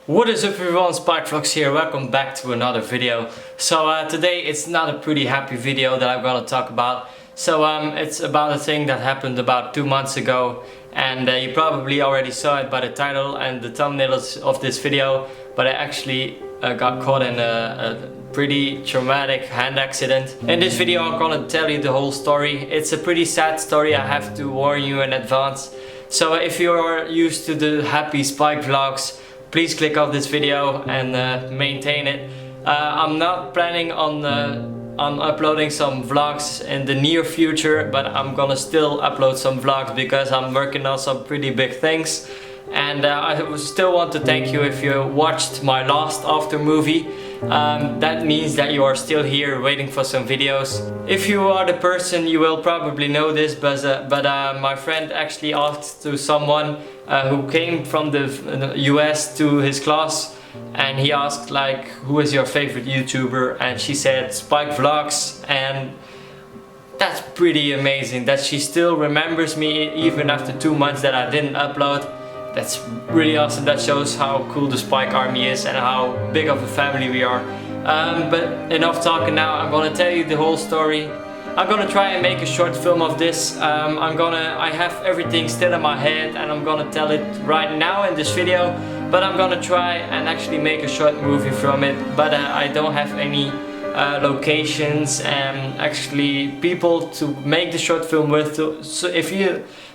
What is up everyone, spykebussines here, welcome back to another video. So today it's not a pretty happy video that I'm gonna talk about. So it's about a thing that happened about 2 months ago, and you probably already saw it by the title and the thumbnails of this video, but I actually got caught in a pretty traumatic hand accident. In this video I'm gonna tell you the whole story. It's a pretty sad story, I have to warn you in advance. So if you're used to the happy spike vlogs, please click off this video and maintain it. I'm not planning on uploading some vlogs in the near future, but I'm gonna still upload some vlogs because I'm working on some pretty big things. And I still want to thank you if you watched my last after movie. That means that you are still here waiting for some videos. If you are the person, you will probably know this, but my friend actually asked to someone who came from the US to his class, and he asked like, who is your favorite YouTuber? And she said Spike Vlogs, and that's pretty amazing that she still remembers me even after 2 months that I didn't upload. That's really awesome. That shows how cool the Spike Army is and how big of a family we are. But enough talking now, I'm gonna tell you the whole story. I'm gonna try and make a short film of this. I have everything still in my head and I'm gonna tell it right now in this video, but I'm gonna try and actually make a short movie from it. But I don't have any locations and actually people to make the short film with.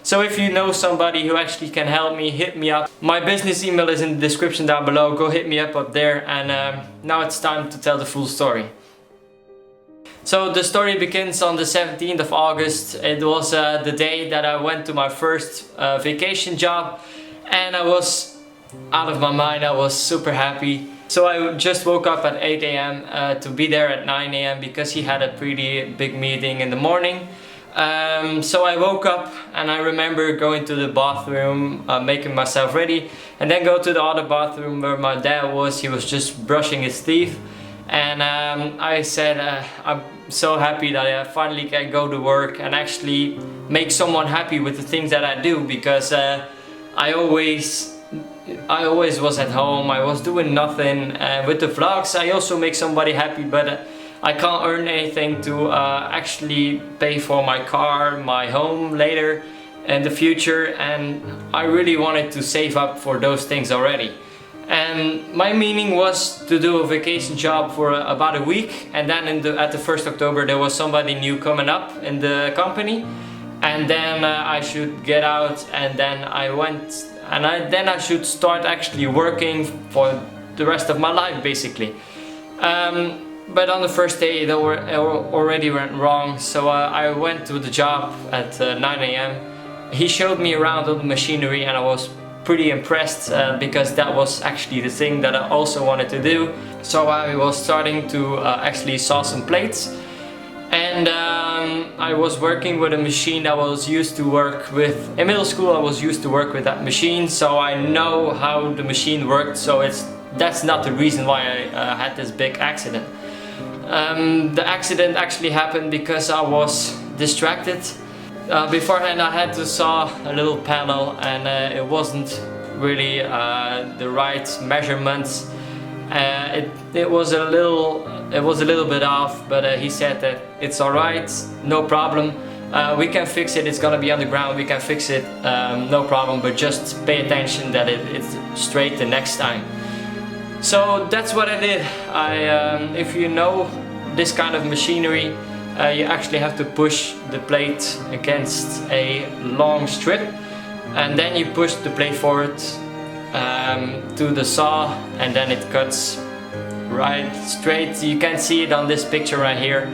So if you know somebody who actually can help me, hit me up. My business email is in the description down below. Go hit me up there, and now it's time to tell the full story. So the story begins on the 17th of August. It was the day that I went to my first vacation job, and I was out of my mind. I was super happy. So I just woke up at 8 AM to be there at 9 AM because he had a pretty big meeting in the morning. So I woke up and I remember going to the bathroom, making myself ready, and then go to the other bathroom where my dad was. He was just brushing his teeth, and I said I'm so happy that I finally can go to work and actually make someone happy with the things that I do, because I always was at home, I was doing nothing. With the vlogs I also make somebody happy, but I can't earn anything to actually pay for my car, my home later in the future, and I really wanted to save up for those things already. And my meaning was to do a vacation job for about a week, and then at the 1st October there was somebody new coming up in the company, and then I should get out, and then I should start actually working for the rest of my life basically. But on the first day it already went wrong, so I went to the job at 9 AM. He showed me around all the machinery and I was pretty impressed because that was actually the thing that I also wanted to do. So I was starting to actually saw some plates, and I was working with a machine I was used to work with. In middle school I was used to work with that machine, so I know how the machine worked, so that's not the reason why I had this big accident. The accident actually happened because I was distracted. Beforehand I had to saw a little panel, and it wasn't really the right measurements. It was a little bit off, but he said that it's alright, no problem. We can fix it, it's gonna be on the ground, we can fix it, no problem, but just pay attention that it's straight the next time. So that's what I did. If you know this kind of machinery, you actually have to push the plate against a long strip, and then you push the plate forward to the saw, and then it cuts right straight. You can see it on this picture right here.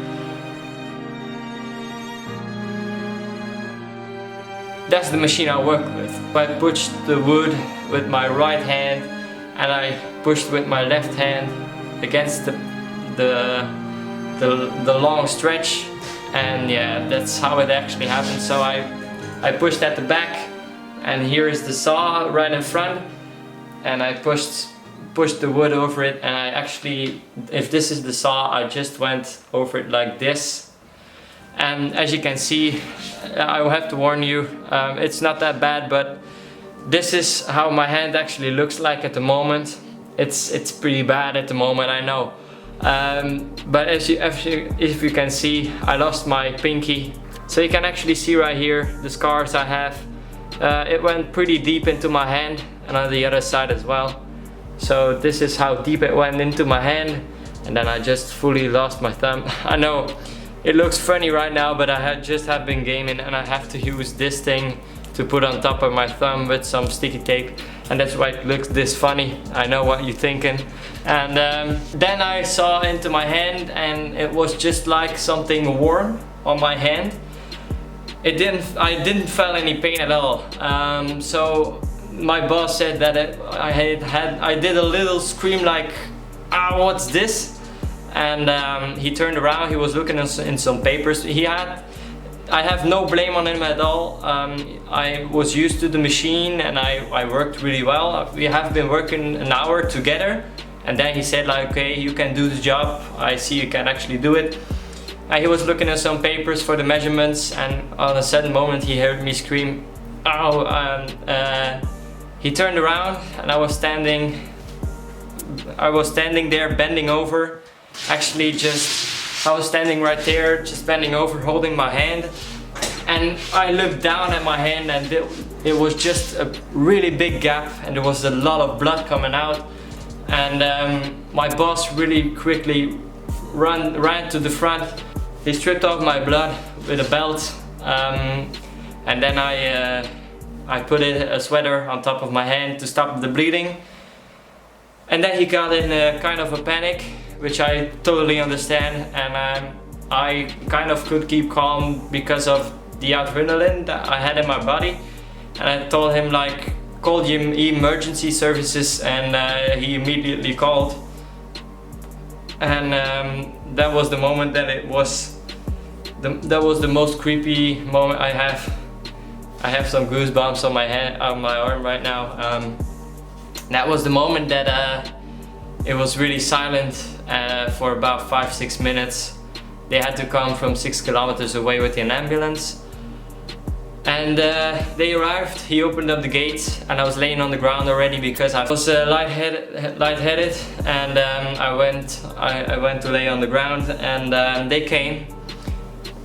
That's the machine I work with. I pushed the wood with my right hand, and I pushed with my left hand against the long stretch, and yeah, that's how it actually happened. So I pushed at the back, and here is the saw right in front, and I pushed the wood over it, and I actually, if this is the saw, I just went over it like this. And as you can see, I will have to warn you, it's not that bad, but this is how my hand actually looks like at the moment. it's pretty bad at the moment, I know. But if you can see, I lost my pinky. So you can actually see right here the scars I have. It went pretty deep into my hand, and on the other side as well. So this is how deep it went into my hand, and then I just fully lost my thumb. I know it looks funny right now, but I just have been gaming and I have to use this thing to put on top of my thumb with some sticky tape, and that's why it looks this funny. I know what you're thinking. And then I saw into my hand, and it was just like something warm on my hand. I didn't feel any pain at all. So my boss said that I did a little scream like, ah, what's this? And he turned around, he was looking in some papers. I have no blame on him at all. I was used to the machine and I worked really well. We have been working an hour together, and then he said like, okay, you can do the job. I see you can actually do it. And he was looking at some papers for the measurements, and on a sudden moment he heard me scream, ow. He turned around and I was standing there bending over. Actually I was standing right there, just bending over, holding my hand, and I looked down at my hand, and it was just a really big gap, and there was a lot of blood coming out. And my boss really quickly ran to the front. He stripped off my blood with a belt, and then I put a sweater on top of my hand to stop the bleeding. And then he got in a kind of a panic, which I totally understand, and I kind of could keep calm because of the adrenaline that I had in my body. And I told him like, call the emergency services, and he immediately called. And that was the moment that that was the most creepy moment I have. I have some goosebumps on my hand, on my arm right now. That was the moment that it was really silent for about 5-6 minutes. They had to come from 6 kilometers away with an ambulance. And they arrived, he opened up the gates, and I was laying on the ground already because I was lightheaded, and I went to lay on the ground, and they came.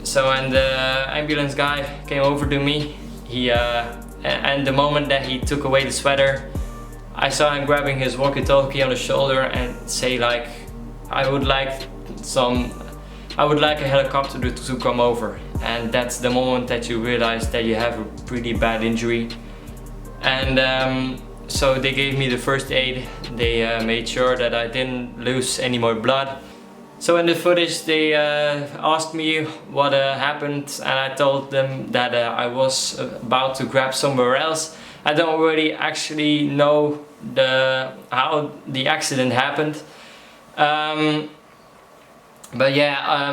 So, and the ambulance guy came over to me. And the moment that he took away the sweater, I saw him grabbing his walkie-talkie on the shoulder and say like, I would like a helicopter to come over. And that's the moment that you realize that you have a pretty bad injury. And so they gave me the first aid. They made sure that I didn't lose any more blood. So in the footage they asked me what happened, and I told them that I was about to grab somewhere else. I don't really actually know how the accident happened. But yeah,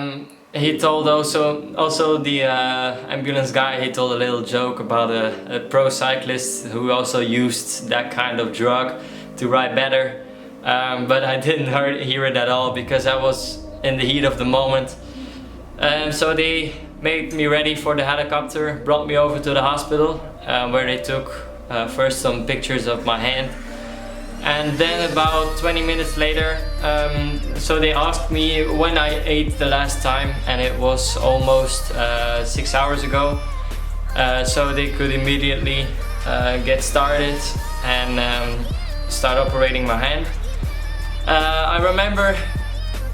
he told also the ambulance guy, he told a little joke about a pro cyclist who also used that kind of drug to ride better. But I didn't hear it at all because I was in the heat of the moment. So they made me ready for the helicopter, brought me over to the hospital, where they took first some pictures of my hand. And then about 20 minutes later, so they asked me when I ate the last time, and it was almost 6 hours ago. So they could immediately get started and start operating my hand. I remember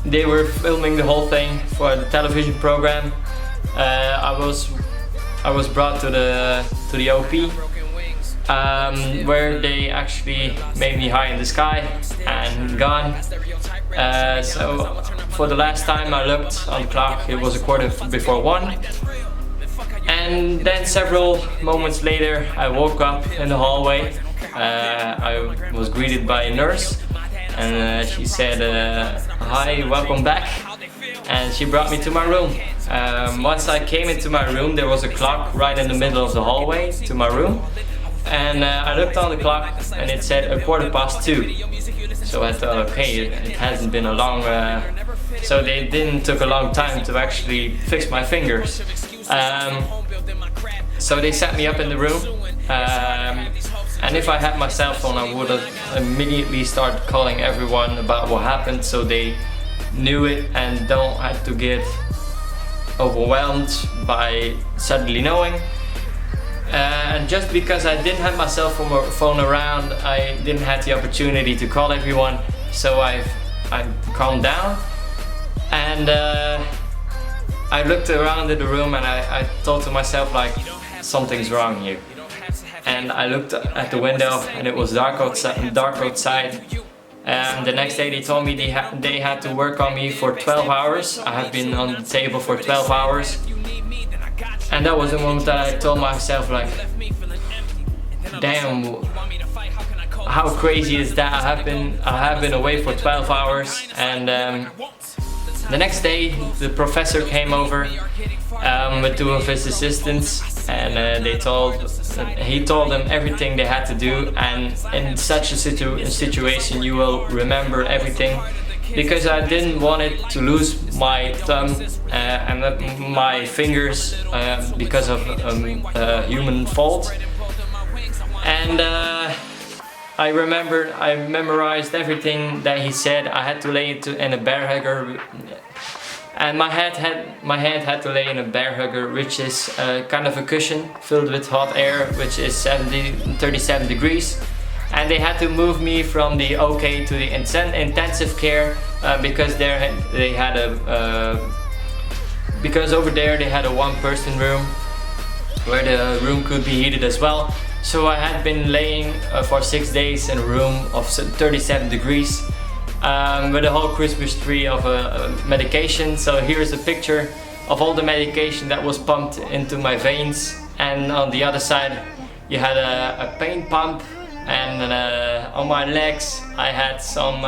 they were filming the whole thing for the television program. I was brought to the OP, where they actually made me high in the sky and gone. So for the last time I looked on the clock, it was 1:15. And then several moments later I woke up in the hallway. I was greeted by a nurse, and she said, hi, welcome back. And she brought me to my room. Once I came into my room, there was a clock right in the middle of the hallway to my room. And I looked on the clock and it said 2:15. So I thought, okay, it hasn't been a long... so they didn't took a long time to actually fix my fingers. So they set me up in the room. And if I had my cell phone, I would have immediately started calling everyone about what happened, so they knew it and don't have to get overwhelmed by suddenly knowing. And just because I didn't have my cell phone around, I didn't have the opportunity to call everyone, so I calmed down, and I looked around in the room, and I thought to myself, like, something's wrong here. And I looked at the window, and it was dark outside. And the next day they told me they had to work on me for 12 hours. I have been on the table for 12 hours. And that was the moment that I told myself, like, damn, how crazy is that? I have been away for 12 hours. And the next day the professor came over with 2 of his assistants, and he told them everything they had to do. And in such a situation you will remember everything, because I didn't want it to lose my thumb and my fingers because of human fault. And I memorized everything that he said. I had to lay it in a bear hugger, and my hand had to lay in a bear hugger, which is kind of a cushion filled with hot air, which is 37 degrees. And they had to move me from the OK to the intensive care because because over there they had a 1-person room where the room could be heated as well. So I had been laying for 6 days in a room of 37 degrees with a whole Christmas tree of medication. So here's a picture of all the medication that was pumped into my veins, and on the other side you had a pain pump. And on my legs I had some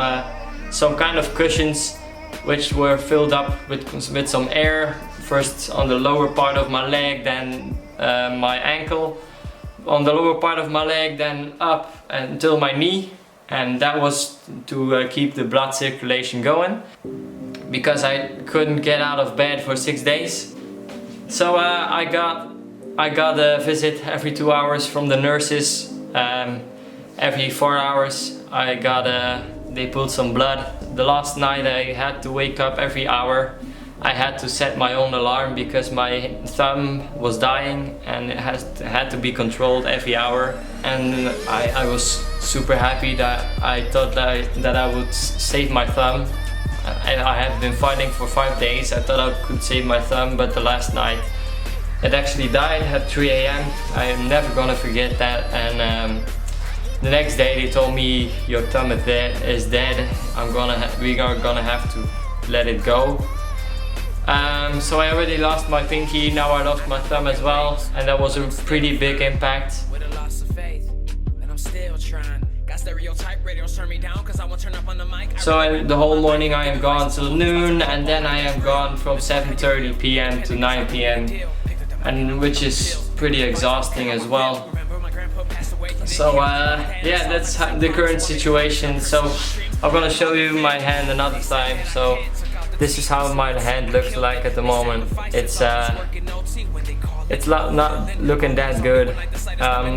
kind of cushions which were filled up with some air, first on the lower part of my leg, then my ankle, on the lower part of my leg, then up until my knee. And that was to keep the blood circulation going, because I couldn't get out of bed for 6 days. So I got a visit every 2 hours from the nurses. Every 4 hours they pulled some blood. The last night I had to wake up every hour. I had to set my own alarm because my thumb was dying, and it had to be controlled every hour. And I was super happy that I thought that I would save my thumb. I had been fighting for 5 days. I thought I could save my thumb, but the last night it actually died at 3 AM. I'm never gonna forget that. And the next day they told me, your thumb is dead. We are gonna have to let it go. So I already lost my pinky, now I lost my thumb as well, and that was a pretty big impact. So the whole morning I am gone till noon, and then I am gone from 7:30 PM to 9 PM, and which is pretty exhausting as well. So yeah, that's the current situation. So I'm gonna show you my hand another time. So this is how my hand looks like at the moment. It's not looking that good.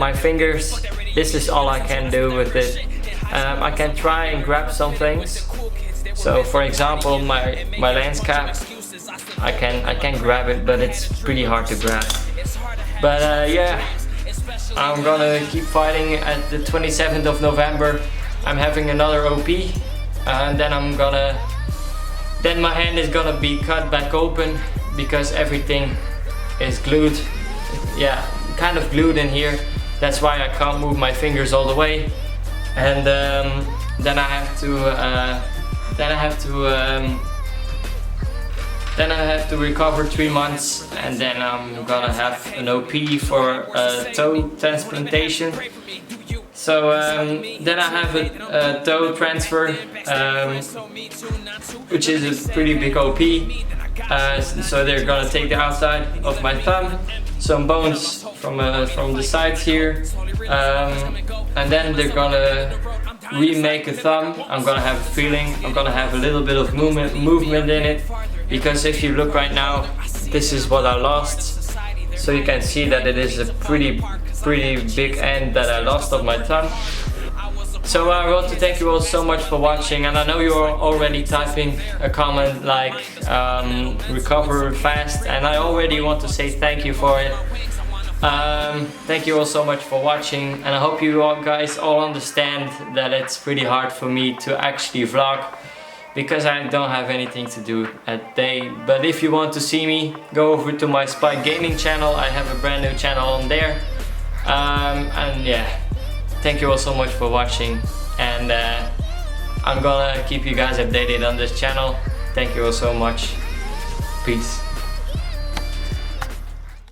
My fingers, this is all I can do with it. I can try and grab some things. So for example, my lens cap, I can grab it, but it's pretty hard to grab. But yeah, I'm gonna keep fighting. At the 27th of November I'm having another OP, and then my hand is gonna be cut back open because everything is glued. Yeah, kind of glued in here. That's why I can't move my fingers all the way. And then I have to recover 3 months, and then I'm gonna have an OP for toe transplantation. So then I have a toe transfer, which is a pretty big OP. So they're gonna take the outside of my thumb, some bones from the sides here, and then they're gonna remake a thumb. I'm gonna have a feeling, I'm gonna have a little bit of movement in it, because if you look right now, this is what I lost. so you can see that it is a pretty big end that I lost of my thumb. So I want to thank you all so much for watching, and I know you're already typing a comment like recover fast, and I already want to say thank you for it. Thank you all so much for watching, and I hope you all guys all understand that it's pretty hard for me to actually vlog because I don't have anything to do at day. But if you want to see me, go over to my Spike Gaming channel. I have a brand new channel on there. And yeah, thank you all so much for watching, and I'm gonna keep you guys updated on this channel. Thank you all so much. Peace.